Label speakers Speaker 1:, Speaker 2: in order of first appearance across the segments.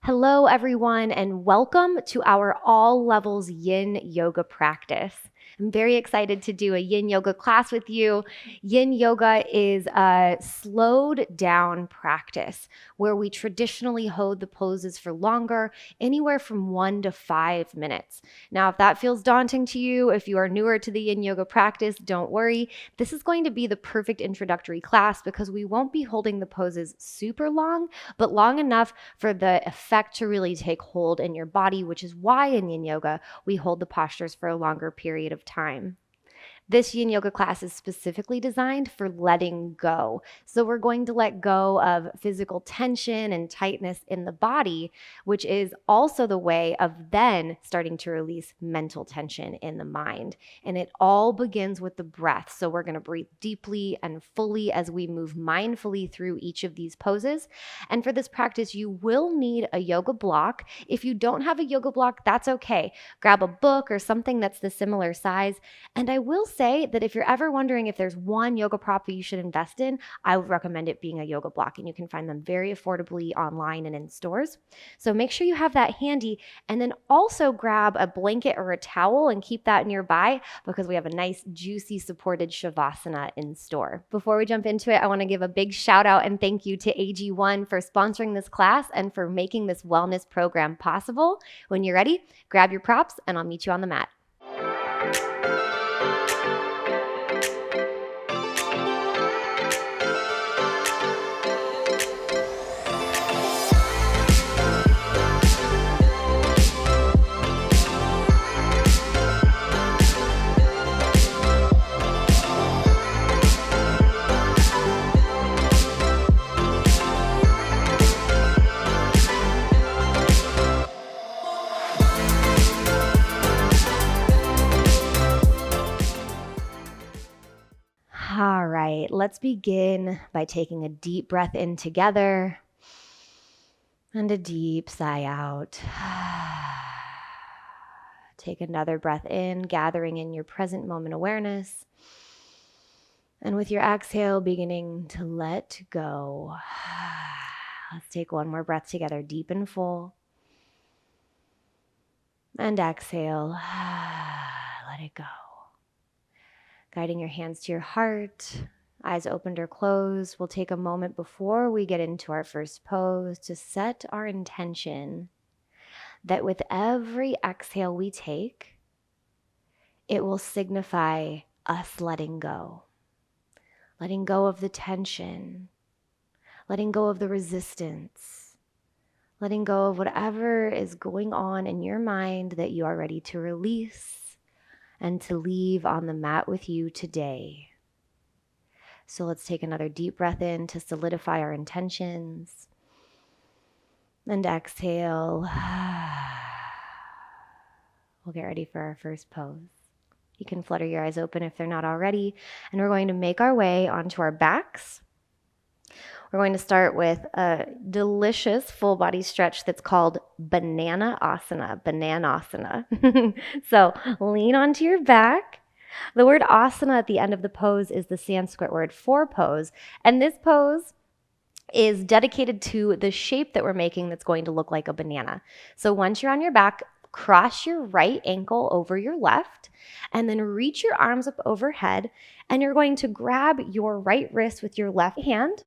Speaker 1: Hello, everyone, and welcome to our all levels Yin Yoga practice. I'm very excited to do a Yin Yoga class with you. Yin Yoga is a slowed down practice where we traditionally hold the poses for longer, anywhere from 1 to 5 minutes. Now, if that feels daunting to you, if you are newer to the Yin Yoga practice, don't worry. This is going to be the perfect introductory class because we won't be holding the poses super long, but long enough for the effect to really take hold in your body, which is why in Yin Yoga, we hold the postures for a longer period of time. This Yin Yoga class is specifically designed for letting go. So we're going to let go of physical tension and tightness in the body, which is also the way of then starting to release mental tension in the mind. And it all begins with the breath. So we're going to breathe deeply and fully as we move mindfully through each of these poses. And for this practice, you will need a yoga block. If you don't have a yoga block, that's okay. Grab a book or something that's the similar size. And I will say that if you're ever wondering if there's one yoga prop that you should invest in, I would recommend it being a yoga block, and you can find them very affordably online and in stores. So make sure you have that handy, and then also grab a blanket or a towel and keep that nearby because we have a nice, juicy, supported Shavasana in store. Before we jump into it, I want to give a big shout out and thank you to AG1 for sponsoring this class and for making this wellness program possible. When you're ready, grab your props and I'll meet you on the mat. All right, let's begin by taking a deep breath in together and a deep sigh out. Take another breath in, gathering in your present moment awareness. And with your exhale, beginning to let go. Let's take one more breath together, deep and full. And exhale, let it go. Guiding your hands to your heart, eyes opened or closed. We'll take a moment before we get into our first pose to set our intention that with every exhale we take, it will signify us letting go of the tension, letting go of the resistance, letting go of whatever is going on in your mind that you are ready to release and to leave on the mat with you today. So let's take another deep breath in to solidify our intentions. And exhale. We'll get ready for our first pose. You can flutter your eyes open if they're not already. And we're going to make our way onto our backs. We're going to start with a delicious full body stretch that's called Banana Asana. So lean onto your back. The word asana at the end of the pose is the Sanskrit word for pose. And this pose is dedicated to the shape that we're making that's going to look like a banana. So once you're on your back, cross your right ankle over your left and then reach your arms up overhead. And you're going to grab your right wrist with your left hand.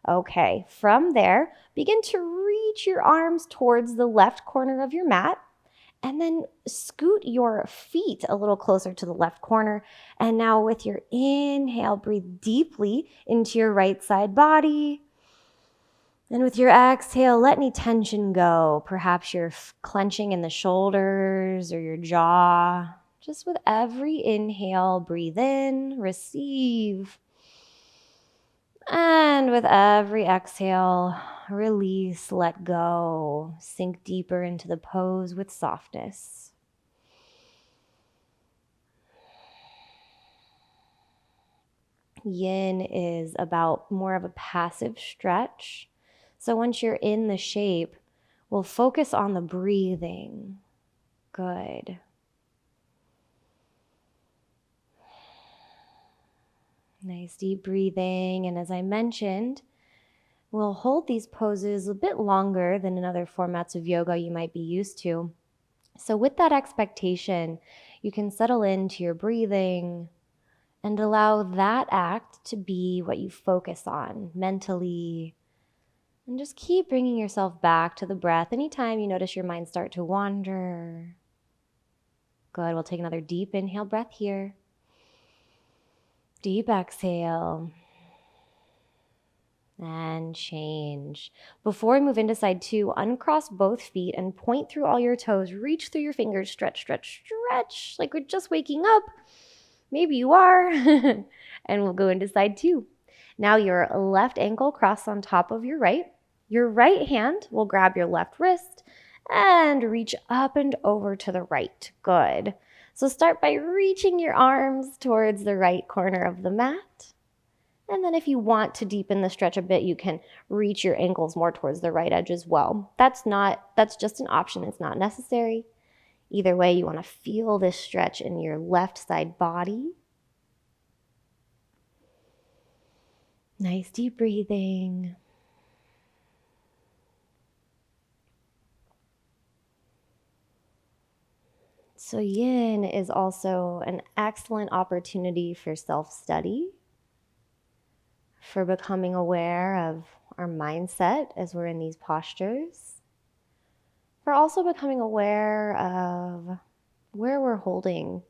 Speaker 1: Okay, from there, begin to reach your arms towards the left corner of your mat and then scoot your feet a little closer to the left corner. And now with your inhale, breathe deeply into your right side body. And with your exhale, let any tension go. Perhaps you're clenching in the shoulders or your jaw. Just with every inhale, breathe in, receive. And with every exhale, release, let go, sink deeper into the pose with softness. Yin is about more of a passive stretch. So once you're in the shape, we'll focus on the breathing. Good. Nice deep breathing. And as I mentioned, We'll hold these poses a bit longer than in other formats of yoga you might be used to. So with that expectation, you can settle into your breathing and allow that act to be what you focus on mentally. And just keep bringing yourself back to the breath anytime you notice your mind start to wander. Good. We'll take another deep inhale breath here. Deep exhale. And change. Before we move into side 2, uncross both feet and point through all your toes. Reach through your fingers. Stretch, stretch, stretch. Like we're just waking up. Maybe you are. And we'll go into side 2. Now your left ankle crossed on top of your right. Your right hand will grab your left wrist and reach up and over to the right. Good. So start by reaching your arms towards the right corner of the mat. And then if you want to deepen the stretch a bit, you can reach your ankles more towards the right edge as well. That's just an option. It's not necessary. Either way, you want to feel this stretch in your left side body. Nice deep breathing. So yin is also an excellent opportunity for self-study, for becoming aware of our mindset as we're in these postures, for also becoming aware of where we're holding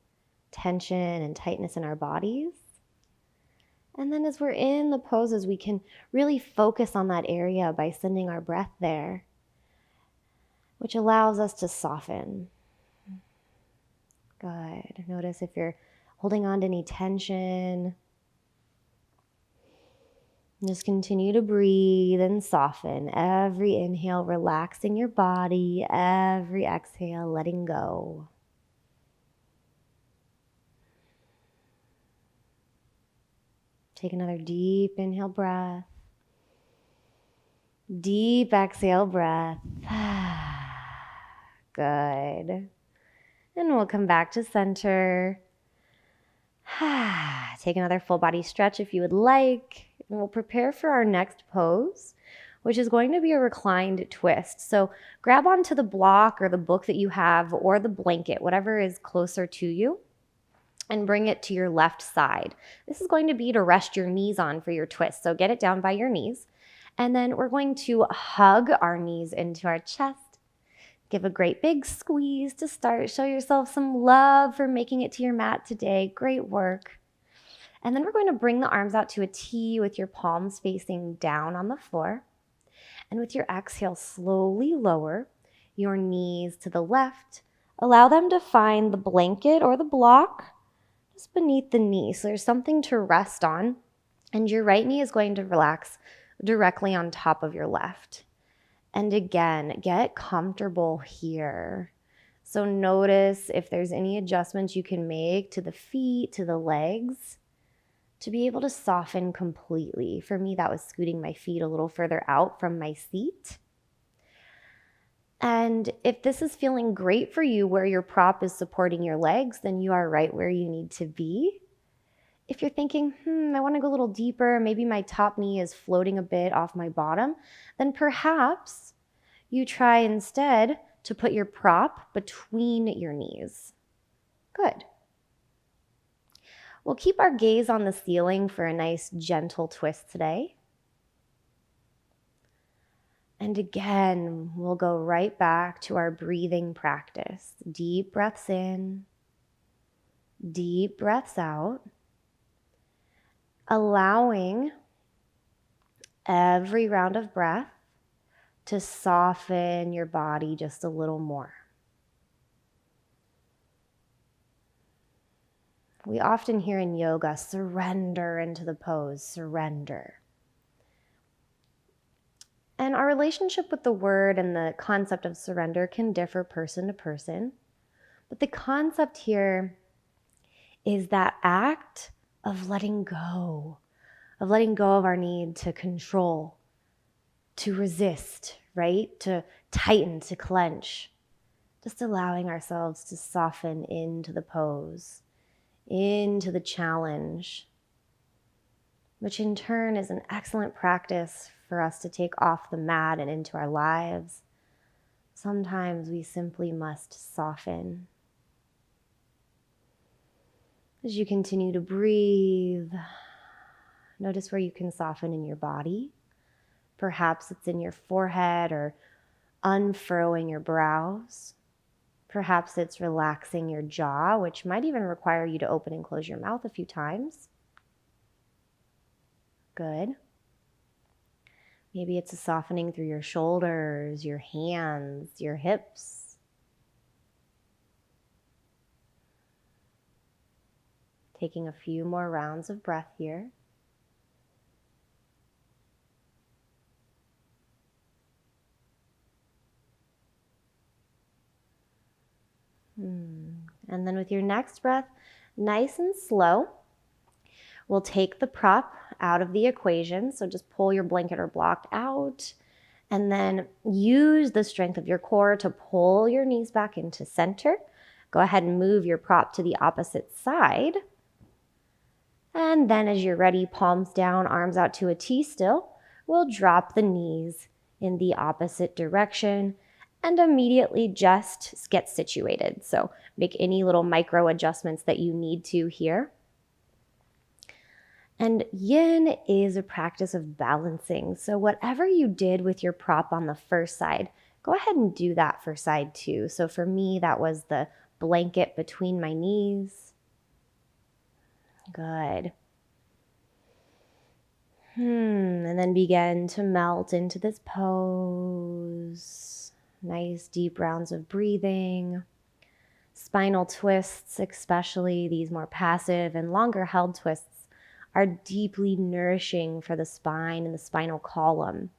Speaker 1: tension and tightness in our bodies. And then as we're in the poses, we can really focus on that area by sending our breath there, which allows us to soften. Good. Notice if you're holding on to any tension. Just continue to breathe and soften. Every inhale, relaxing your body. Every exhale, letting go. Take another deep inhale breath. Deep exhale breath. Good. And we'll come back to center. Take another full body stretch if you would like. And we'll prepare for our next pose, which is going to be a reclined twist. So grab onto the block or the book that you have or the blanket, whatever is closer to you, and bring it to your left side. This is going to be to rest your knees on for your twist. So get it down by your knees. And then we're going to hug our knees into our chest. Give a great big squeeze to start. Show yourself some love for making it to your mat today. Great work. And then we're going to bring the arms out to a T with your palms facing down on the floor. And with your exhale, slowly lower your knees to the left. Allow them to find the blanket or the block just beneath the knee. So there's something to rest on. And your right knee is going to relax directly on top of your left. And again, get comfortable here. So notice if there's any adjustments you can make to the feet, to the legs, to be able to soften completely. For me, that was scooting my feet a little further out from my seat. And if this is feeling great for you where your prop is supporting your legs, then you are right where you need to be. If you're thinking, I want to go a little deeper, maybe my top knee is floating a bit off my bottom, then perhaps you try instead to put your prop between your knees. Good. We'll keep our gaze on the ceiling for a nice gentle twist today. And again, we'll go right back to our breathing practice. Deep breaths in, deep breaths out, allowing every round of breath to soften your body just a little more. We often hear in yoga, surrender into the pose, surrender. And our relationship with the word and the concept of surrender can differ person to person. But the concept here is that act of letting go of our need to control, to resist, right? To tighten, to clench. Just allowing ourselves to soften into the pose, into the challenge, which in turn is an excellent practice for us to take off the mat and into our lives, sometimes we simply must soften. As you continue to breathe, notice where you can soften in your body. Perhaps it's in your forehead or unfurrowing your brows. Perhaps it's relaxing your jaw, which might even require you to open and close your mouth a few times. Good. Maybe it's a softening through your shoulders, your hands, your hips. Taking a few more rounds of breath here. And then with your next breath, nice and slow, we'll take the prop out of the equation. So just pull your blanket or block out, and then use the strength of your core to pull your knees back into center. Go ahead and move your prop to the opposite side. And then as you're ready, palms down, arms out to a T still, we'll drop the knees in the opposite direction and immediately just get situated. So make any little micro adjustments that you need to here. And yin is a practice of balancing. So whatever you did with your prop on the first side, go ahead and do that for side two. So for me, that was the blanket between my knees. Good. And then begin to melt into this pose. Nice deep rounds of breathing. Spinal twists, especially these more passive and longer held twists, are deeply nourishing for the spine and the spinal column.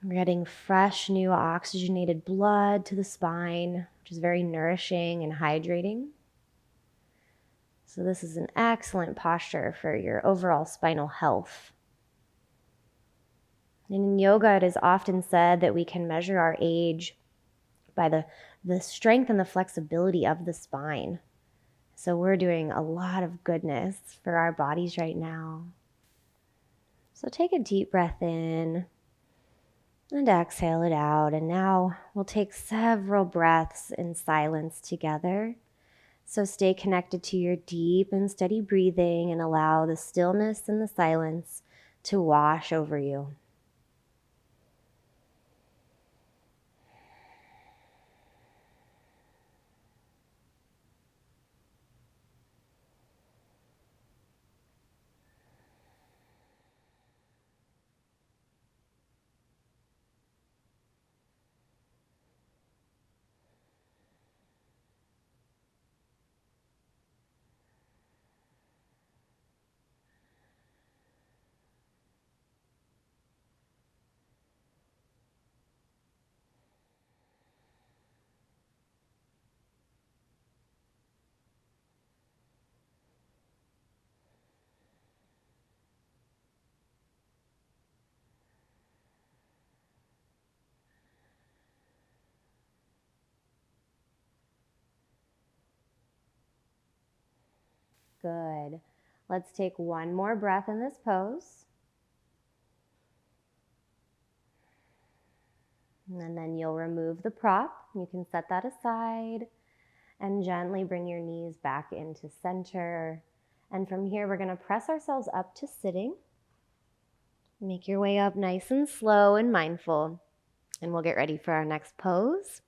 Speaker 1: We're getting fresh, new oxygenated blood to the spine, which is very nourishing and hydrating. So this is an excellent posture for your overall spinal health. In yoga, it is often said that we can measure our age by the strength and the flexibility of the spine. So we're doing a lot of goodness for our bodies right now. So take a deep breath in and exhale it out. And now we'll take several breaths in silence together. So stay connected to your deep and steady breathing and allow the stillness and the silence to wash over you. Good. Let's take one more breath in this pose. And then you'll remove the prop. You can set that aside and gently bring your knees back into center. And from here, we're going to press ourselves up to sitting. Make your way up nice and slow and mindful. And we'll get ready for our next pose.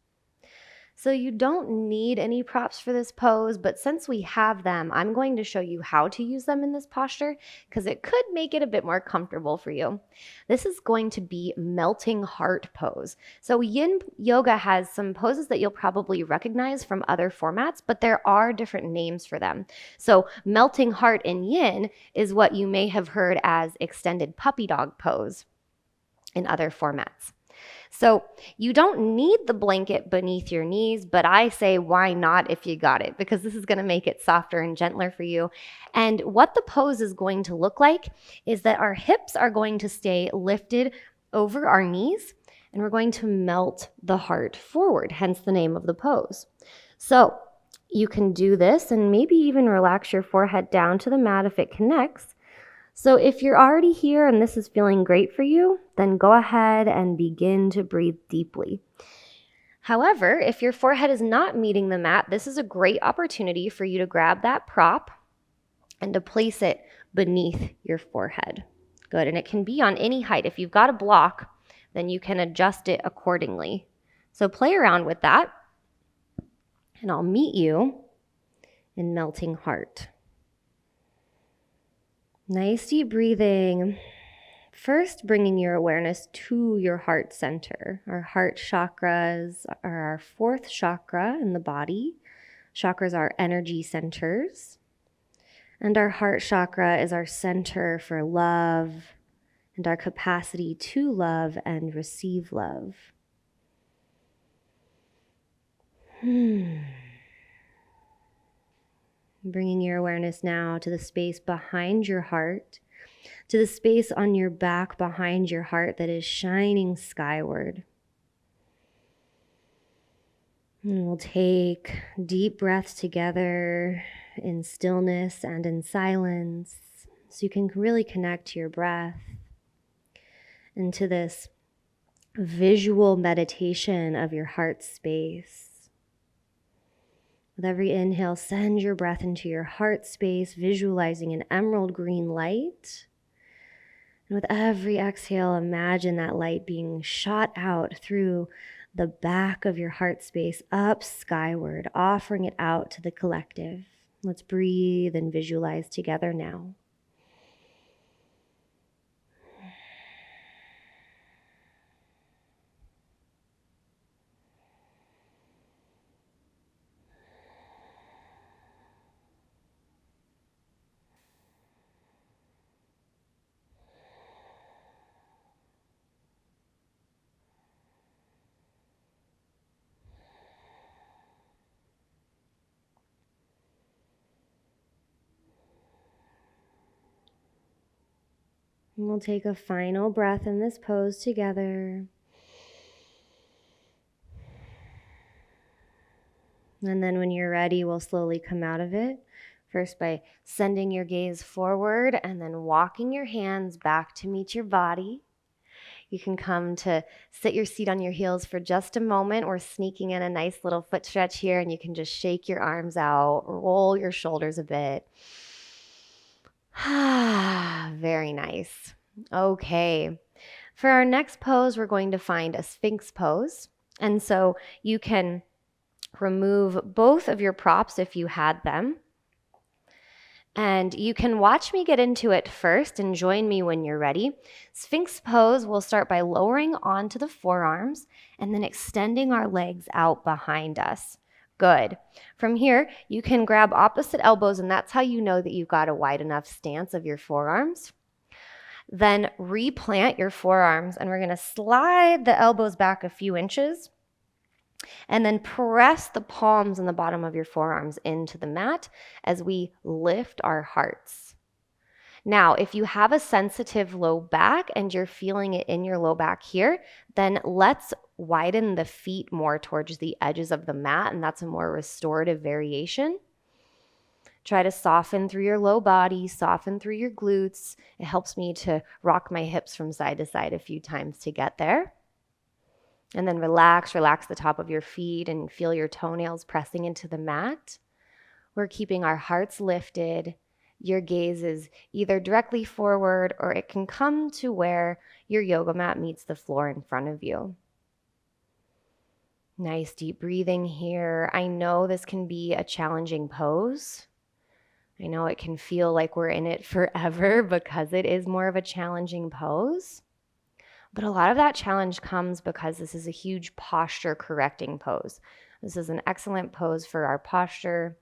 Speaker 1: So you don't need any props for this pose, but since we have them, I'm going to show you how to use them in this posture because it could make it a bit more comfortable for you. This is going to be melting heart pose. So Yin Yoga has some poses that you'll probably recognize from other formats, but there are different names for them. So melting heart in Yin is what you may have heard as extended puppy dog pose in other formats. So you don't need the blanket beneath your knees, but I say why not if you got it, because this is going to make it softer and gentler for you. And what the pose is going to look like is that our hips are going to stay lifted over our knees, and we're going to melt the heart forward, hence the name of the pose. So you can do this and maybe even relax your forehead down to the mat if it connects. So if you're already here and this is feeling great for you, then go ahead and begin to breathe deeply. However, if your forehead is not meeting the mat, this is a great opportunity for you to grab that prop and to place it beneath your forehead. Good, and it can be on any height. If you've got a block, then you can adjust it accordingly. So play around with that, and I'll meet you in melting heart. Nice deep breathing. First, bringing your awareness to your heart center. Our heart chakras are our fourth chakra in the body. Chakras are energy centers. And our heart chakra is our center for love and our capacity to love and receive love. Bringing your awareness now to the space behind your heart, to the space on your back behind your heart that is shining skyward. And we'll take deep breaths together in stillness and in silence, so you can really connect to your breath and to this visual meditation of your heart space. With every inhale, send your breath into your heart space, visualizing an emerald green light. And with every exhale, imagine that light being shot out through the back of your heart space, up skyward, offering it out to the collective. Let's breathe and visualize together now. And we'll take a final breath in this pose together. And then when you're ready, we'll slowly come out of it. First by sending your gaze forward and then walking your hands back to meet your body. You can come to sit your seat on your heels for just a moment. We're sneaking in a nice little foot stretch here, and you can just shake your arms out, roll your shoulders a bit. Very nice. Okay. For our next pose, we're going to find a Sphinx pose. And so you can remove both of your props if you had them. And you can watch me get into it first and join me when you're ready. Sphinx pose, we'll start by lowering onto the forearms and then extending our legs out behind us. Good. From here, you can grab opposite elbows, and that's how you know that you've got a wide enough stance of your forearms. Then replant your forearms, and we're going to slide the elbows back a few inches. And then press the palms and the bottom of your forearms into the mat as we lift our hearts. Now, if you have a sensitive low back and you're feeling it in your low back here, then let's widen the feet more towards the edges of the mat, and that's a more restorative variation. Try to soften through your low body, soften through your glutes. It helps me to rock my hips from side to side a few times to get there. And then relax the top of your feet and feel your toenails pressing into the mat. We're keeping our hearts lifted. Your gaze is either directly forward or it can come to where your yoga mat meets the floor in front of you. Nice deep breathing here. I know this can be a challenging pose. I know it can feel like we're in it forever because it is more of a challenging pose. But a lot of that challenge comes because this is a huge posture correcting pose. This is an excellent pose for our posture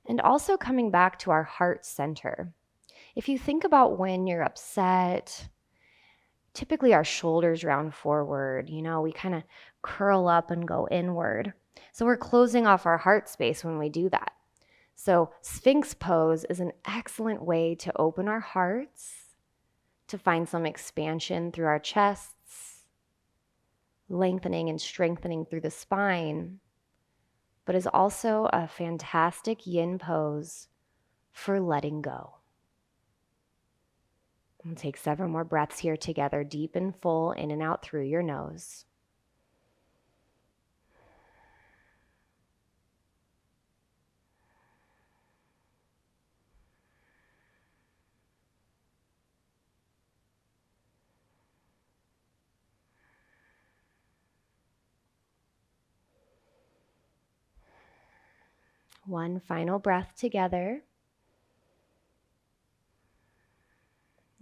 Speaker 1: and also coming back to our heart center. If you think about when you're upset, typically our shoulders round forward, we kind of curl up and go inward. So we're closing off our heart space when we do that. So Sphinx pose is an excellent way to open our hearts, to find some expansion through our chests, lengthening and strengthening through the spine, but is also a fantastic yin pose for letting go. We'll take several more breaths here together, deep and full, in and out through your nose. One final breath together.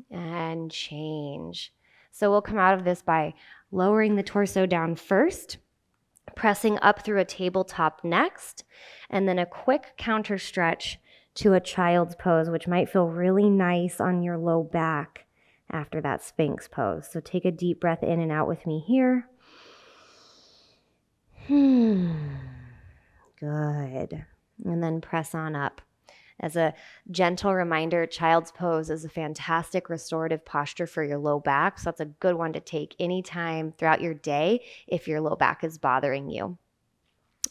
Speaker 1: And change. So we'll come out of this by lowering the torso down first, pressing up through a tabletop next, and then a quick counter stretch to a child's pose, which might feel really nice on your low back after that Sphinx pose. So take a deep breath in and out with me here. Good. And then press on up. As a gentle reminder, child's pose is a fantastic restorative posture for your low back. So that's a good one to take anytime throughout your day if your low back is bothering you.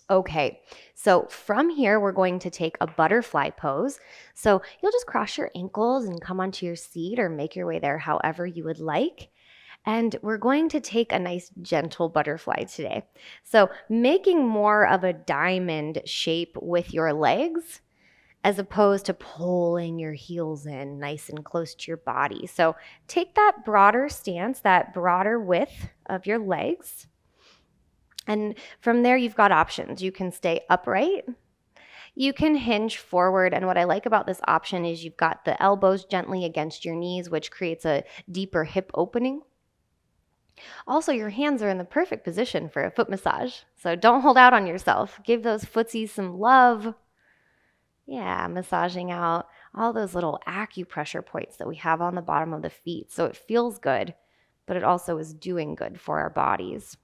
Speaker 1: Okay, so from here, we're going to take a butterfly pose. So you'll just cross your ankles and come onto your seat or make your way there however you would like. And we're going to take a nice gentle butterfly today. So making more of a diamond shape with your legs, as opposed to pulling your heels in nice and close to your body. So take that broader stance, that broader width of your legs. And from there, you've got options. You can stay upright. You can hinge forward. And what I like about this option is you've got the elbows gently against your knees, which creates a deeper hip opening. Also, your hands are in the perfect position for a foot massage. So don't hold out on yourself. Give those footsies some love. Yeah, massaging out all those little acupressure points that we have on the bottom of the feet. So it feels good, but it also is doing good for our bodies.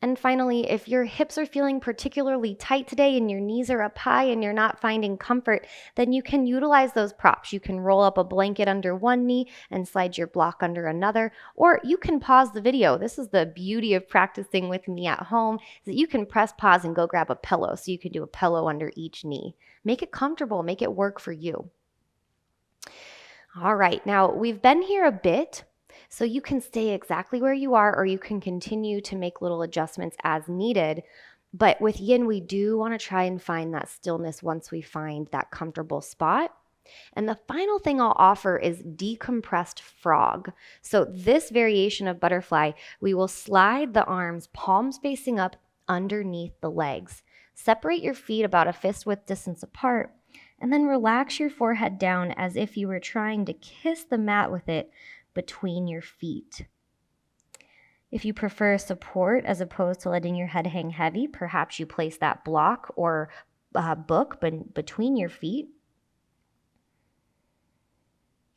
Speaker 1: And finally, if your hips are feeling particularly tight today and your knees are up high and you're not finding comfort, then you can utilize those props. You can roll up a blanket under one knee and slide your block under another, or you can pause the video. This is the beauty of practicing with me at home, is that you can press pause and go grab a pillow. So you can do a pillow under each knee. Make it comfortable, make it work for you. All right, now we've been here a bit. So you can stay exactly where you are, or you can continue to make little adjustments as needed. But with yin, we do want to try and find that stillness once we find that comfortable spot. And the final thing I'll offer is decompressed frog. So this variation of butterfly, we will slide the arms palms facing up underneath the legs. Separate your feet about a fist width distance apart, and then relax your forehead down as if you were trying to kiss the mat with it between your feet. If you prefer support as opposed to letting your head hang heavy, perhaps you place that block or book between your feet.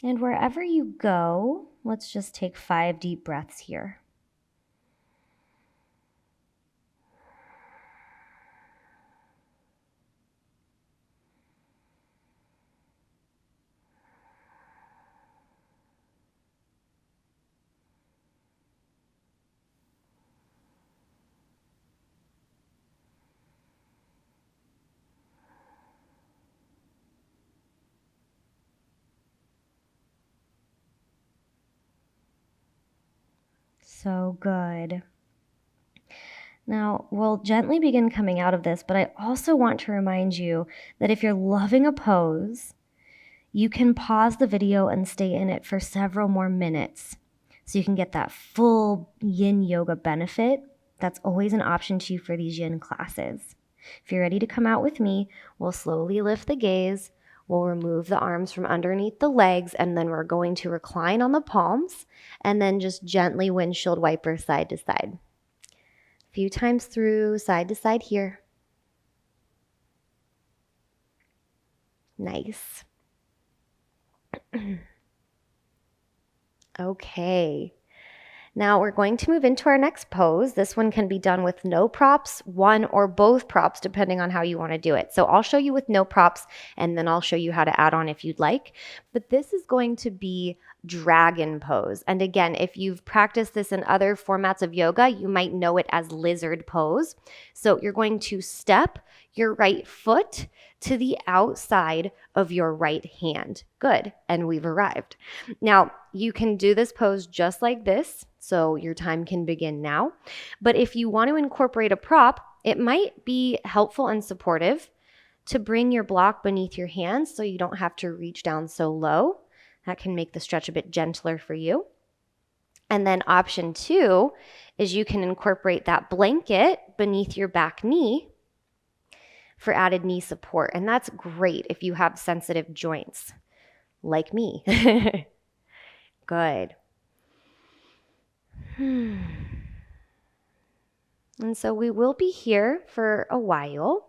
Speaker 1: And wherever you go, let's just take 5 deep breaths here. So good. Now, we'll gently begin coming out of this, but I also want to remind you that if you're loving a pose, you can pause the video and stay in it for several more minutes so you can get that full yin yoga benefit. That's always an option to you for these yin classes. If you're ready to come out with me, we'll slowly lift the gaze. We'll remove the arms from underneath the legs, and then we're going to recline on the palms and then just gently windshield wiper side to side. A few times through, side to side here. Nice. Okay. Now we're going to move into our next pose. This one can be done with no props, one or both props, depending on how you want to do it. So I'll show you with no props, and then I'll show you how to add on if you'd like. But this is going to be dragon pose. And again, if you've practiced this in other formats of yoga, you might know it as lizard pose. So you're going to step your right foot to the outside of your right hand. Good. And we've arrived. Now, you can do this pose just like this, so your time can begin now. But if you want to incorporate a prop, it might be helpful and supportive to bring your block beneath your hands so you don't have to reach down so low. That can make the stretch a bit gentler for you. And then option 2 is you can incorporate that blanket beneath your back knee for added knee support. And that's great if you have sensitive joints like me. Good. And so we will be here for a while,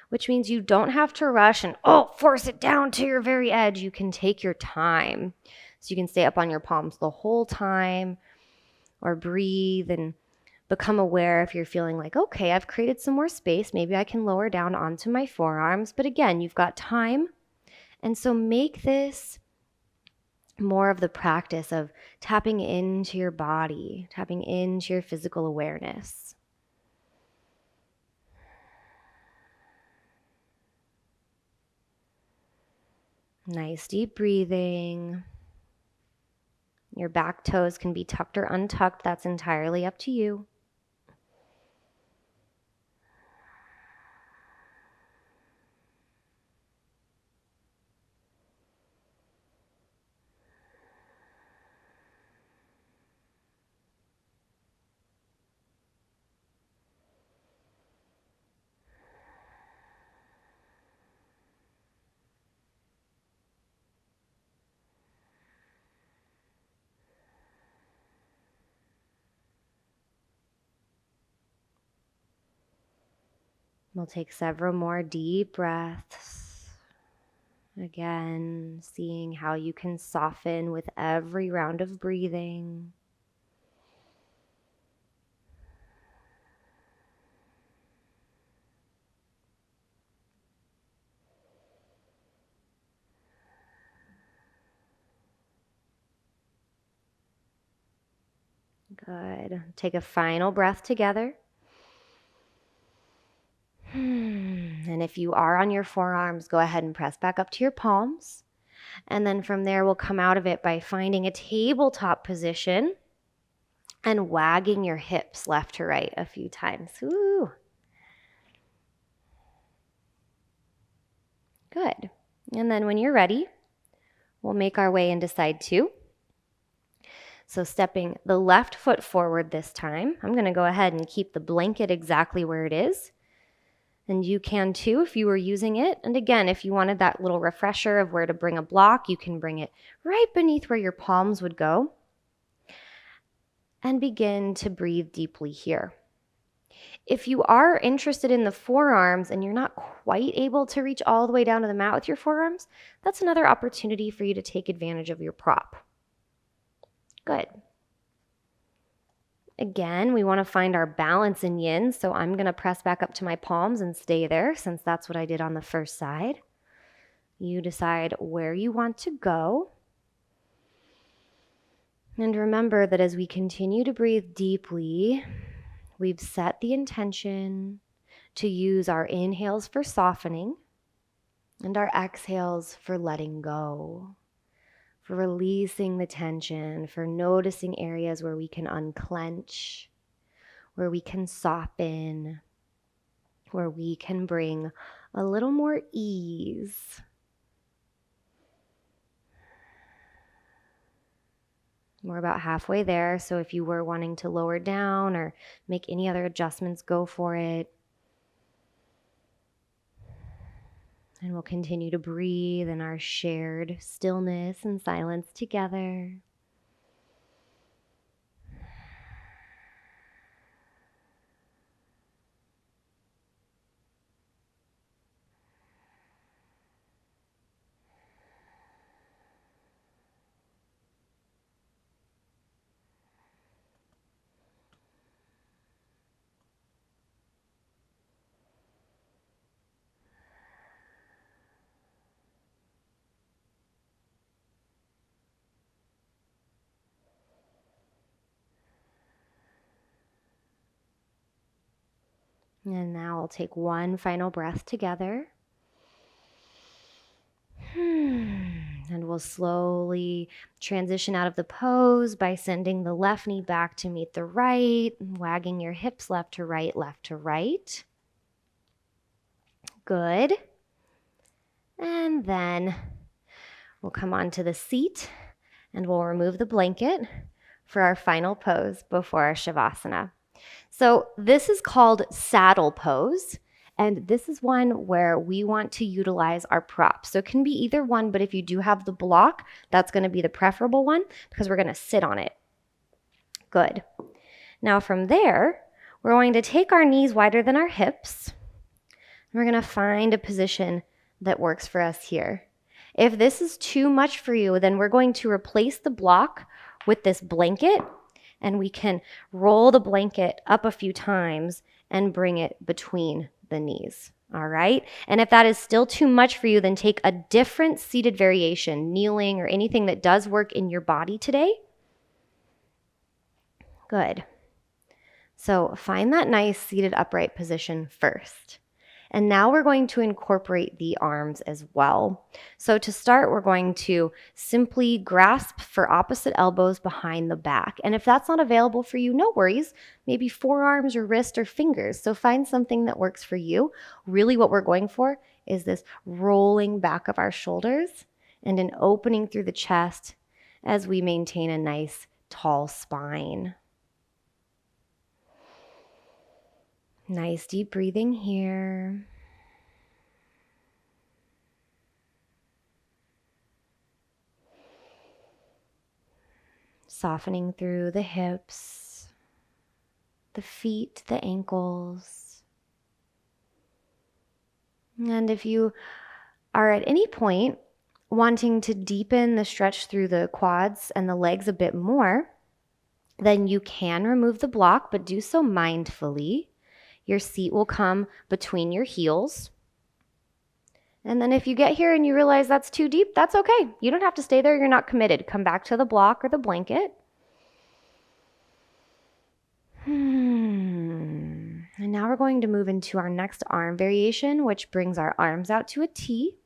Speaker 1: which means you don't have to rush and, force it down to your very edge. You can take your time. So you can stay up on your palms the whole time or breathe and become aware if you're feeling like, okay, I've created some more space. Maybe I can lower down onto my forearms. But again, you've got time. And so make this more of the practice of tapping into your body, tapping into your physical awareness. Nice deep breathing. Your back toes can be tucked or untucked. That's entirely up to you. We'll take several more deep breaths. Again, seeing how you can soften with every round of breathing. Good. Take a final breath together. And if you are on your forearms, go ahead and press back up to your palms. And then from there, we'll come out of it by finding a tabletop position and wagging your hips left to right a few times. Woo. Good. And then when you're ready, we'll make our way into side 2. So stepping the left foot forward this time, I'm going to go ahead and keep the blanket exactly where it is. And you can too if you were using it. And again, if you wanted that little refresher of where to bring a block, you can bring it right beneath where your palms would go. And begin to breathe deeply here. If you are interested in the forearms and you're not quite able to reach all the way down to the mat with your forearms, that's another opportunity for you to take advantage of your prop. Good. Again, we want to find our balance in yin, so I'm going to press back up to my palms and stay there since that's what I did on the first side. You decide where you want to go. And remember that as we continue to breathe deeply, we've set the intention to use our inhales for softening and our exhales for letting go, for releasing the tension, for noticing areas where we can unclench, where we can soften, where we can bring a little more ease. We're about halfway there, so if you were wanting to lower down or make any other adjustments, go for it. And we'll continue to breathe in our shared stillness and silence together. And now we'll take one final breath together. And we'll slowly transition out of the pose by sending the left knee back to meet the right, and wagging your hips left to right, left to right. Good. And then we'll come onto the seat and we'll remove the blanket for our final pose before our Shavasana. So this is called saddle pose. And this is one where we want to utilize our props. So it can be either one, but if you do have the block, that's going to be the preferable one because we're going to sit on it. Good. Now from there, we're going to take our knees wider than our hips. And we're going to find a position that works for us here. If this is too much for you, then we're going to replace the block with this blanket, and we can roll the blanket up a few times and bring it between the knees. All right. And if that is still too much for you, then take a different seated variation, kneeling or anything that does work in your body today. Good. So find that nice seated upright position first. And now we're going to incorporate the arms as well. So to start, we're going to simply grasp for opposite elbows behind the back. And if that's not available for you, no worries. Maybe forearms or wrist or fingers. So find something that works for you. Really what we're going for is this rolling back of our shoulders and an opening through the chest as we maintain a nice tall spine. Nice deep breathing here. Softening through the hips, the feet, the ankles. And if you are at any point wanting to deepen the stretch through the quads and the legs a bit more, then you can remove the block, but do so mindfully. Your seat will come between your heels. And then if you get here and you realize that's too deep, that's okay. You don't have to stay there. You're not committed. Come back to the block or the blanket. And now we're going to move into our next arm variation, which brings our arms out to a T.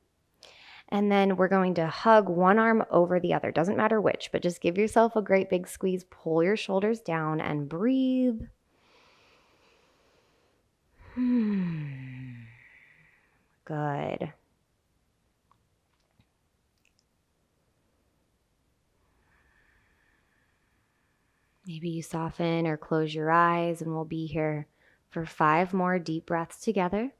Speaker 1: And then we're going to hug one arm over the other. Doesn't matter which, but just give yourself a great big squeeze. Pull your shoulders down and breathe. Good. Maybe you soften or close your eyes, and we'll be here for 5 more deep breaths together.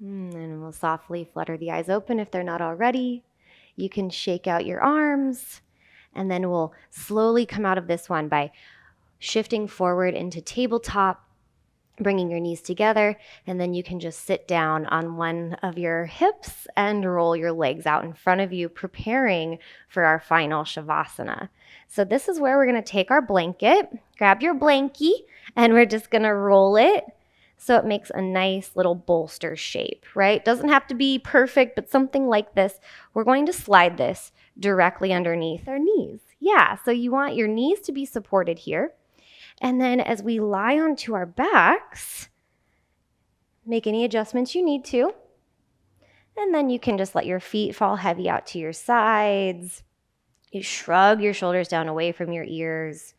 Speaker 1: And we'll softly flutter the eyes open if they're not already. You can shake out your arms, and then we'll slowly come out of this one by shifting forward into tabletop, bringing your knees together, and then you can just sit down on one of your hips and roll your legs out in front of you, preparing for our final Shavasana. So this is where we're going to take our blanket, grab your blankie, and we're just going to roll it so it makes a nice little bolster shape, right? Doesn't have to be perfect, but something like this. We're going to slide this directly underneath our knees. Yeah, so you want your knees to be supported here. And then as we lie onto our backs, make any adjustments you need to. And then you can just let your feet fall heavy out to your sides. You shrug your shoulders down away from your ears.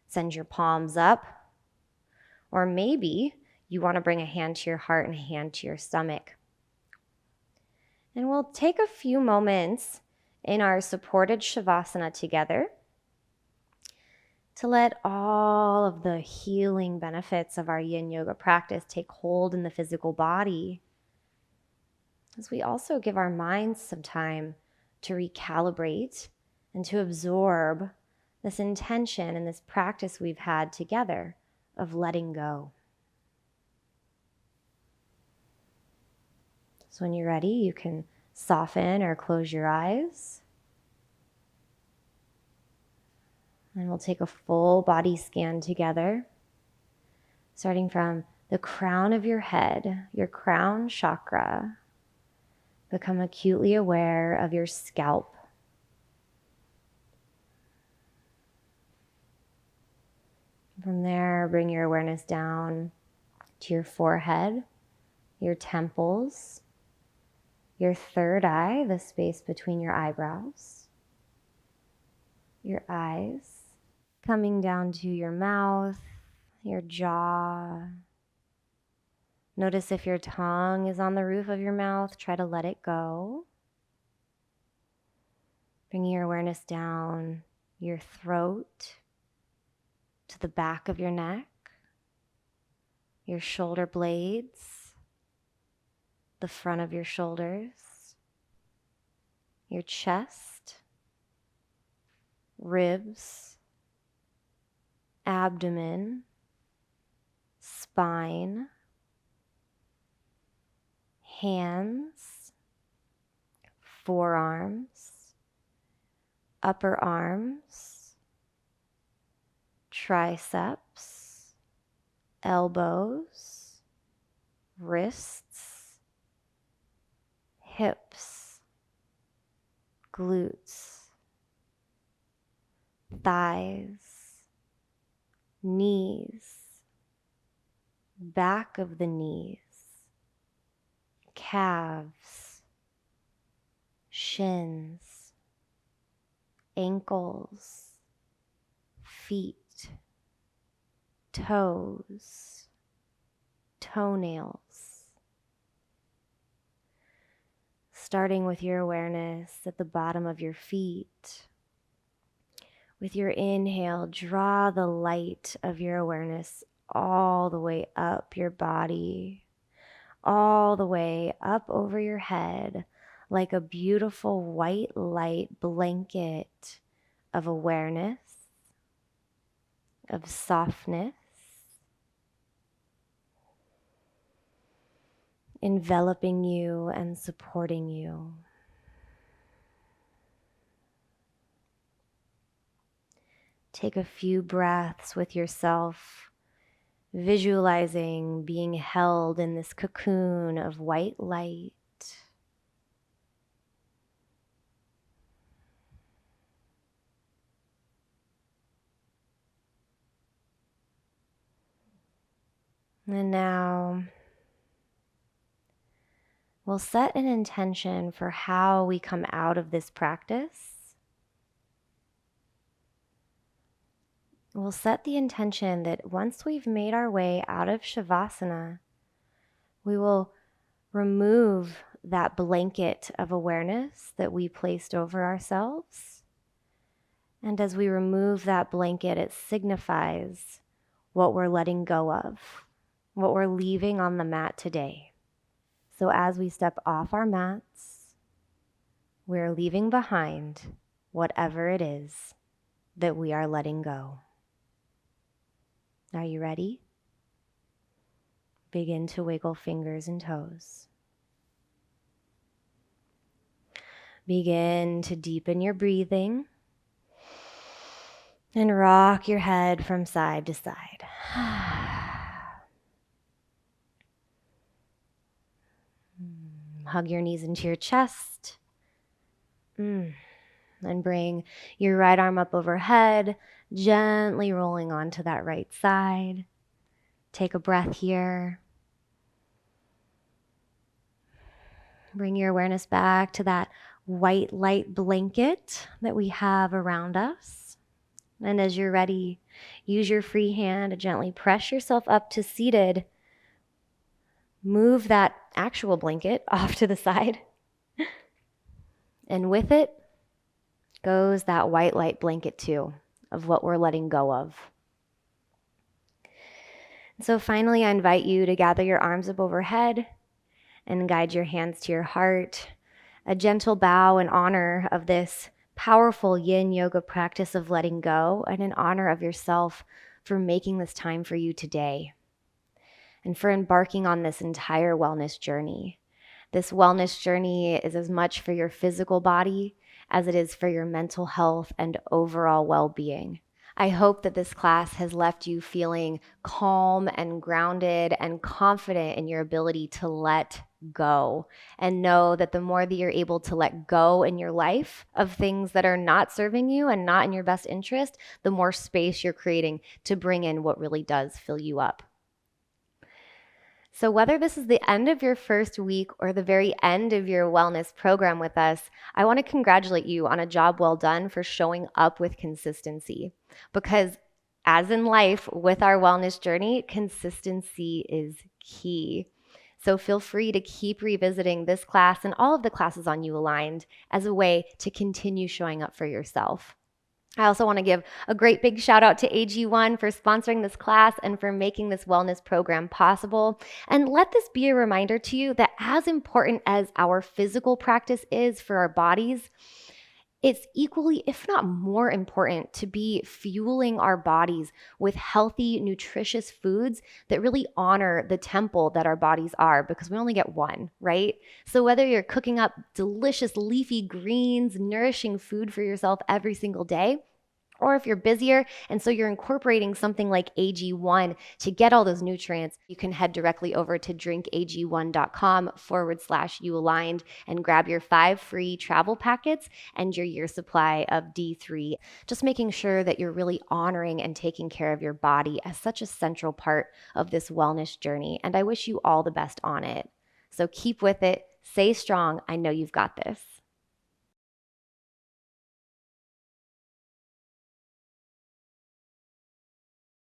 Speaker 1: Send your palms up. Or maybe you want to bring a hand to your heart and a hand to your stomach. And we'll take a few moments in our supported Shavasana together to let all of the healing benefits of our Yin Yoga practice take hold in the physical body, as we also give our minds some time to recalibrate and to absorb this intention and this practice we've had together of letting go. So when you're ready, you can soften or close your eyes. And we'll take a full body scan together, starting from the crown of your head, your crown chakra. Become acutely aware of your scalp. From there, bring your awareness down to your forehead, your temples, your third eye, the space between your eyebrows, your eyes, coming down to your mouth, your jaw. Notice if your tongue is on the roof of your mouth, try to let it go. Bringing your awareness down your throat to the back of your neck, your shoulder blades, the front of your shoulders, your chest, ribs, abdomen, spine, hands, forearms, upper arms, triceps, elbows, wrists, hips, glutes, thighs, knees, back of the knees, calves, shins, ankles, feet, toes, toenails. Starting with your awareness at the bottom of your feet. With your inhale, draw the light of your awareness all the way up your body, all the way up over your head, like a beautiful white light blanket of awareness, of softness, enveloping you and supporting you. Take a few breaths with yourself, visualizing being held in this cocoon of white light. And now we'll set an intention for how we come out of this practice. We'll set the intention that once we've made our way out of Shavasana, we will remove that blanket of awareness that we placed over ourselves. And as we remove that blanket, it signifies what we're letting go of, what we're leaving on the mat today. So as we step off our mats, we're leaving behind whatever it is that we are letting go. Are you ready? Begin to wiggle fingers and toes. Begin to deepen your breathing and rock your head from side to side. Hug your knees into your chest. And bring your right arm up overhead, gently rolling onto that right side. Take a breath here. Bring your awareness back to that white light blanket that we have around us. And as you're ready, use your free hand to gently press yourself up to seated. Move that actual blanket off to the side. And with it goes that white light blanket too, of what we're letting go of. So finally, I invite you to gather your arms up overhead and guide your hands to your heart. A gentle bow in honor of this powerful Yin Yoga practice of letting go, and in honor of yourself for making this time for you today and for embarking on this entire wellness journey. This wellness journey is as much for your physical body as it is for your mental health and overall well-being. I hope that this class has left you feeling calm and grounded and confident in your ability to let go, and know that the more that you're able to let go in your life of things that are not serving you and not in your best interest, the more space you're creating to bring in what really does fill you up. So whether this is the end of your first week or the very end of your wellness program with us, I want to congratulate you on a job well done for showing up with consistency. Because as in life, with our wellness journey, consistency is key. So feel free to keep revisiting this class and all of the classes on You Aligned as a way to continue showing up for yourself. I also want to give a great big shout out to AG1 for sponsoring this class and for making this wellness program possible. And let this be a reminder to you that as important as our physical practice is for our bodies, it's equally, if not more important, to be fueling our bodies with healthy, nutritious foods that really honor the temple that our bodies are, because we only get one, right? So whether you're cooking up delicious leafy greens, nourishing food for yourself every single day, or if you're busier and so you're incorporating something like AG1 to get all those nutrients, you can head directly over to drinkag1.com/youaligned and grab your 5 free travel packets and your year supply of D3. Just making sure that you're really honoring and taking care of your body as such a central part of this wellness journey. And I wish you all the best on it. So keep with it, stay strong. I know you've got this.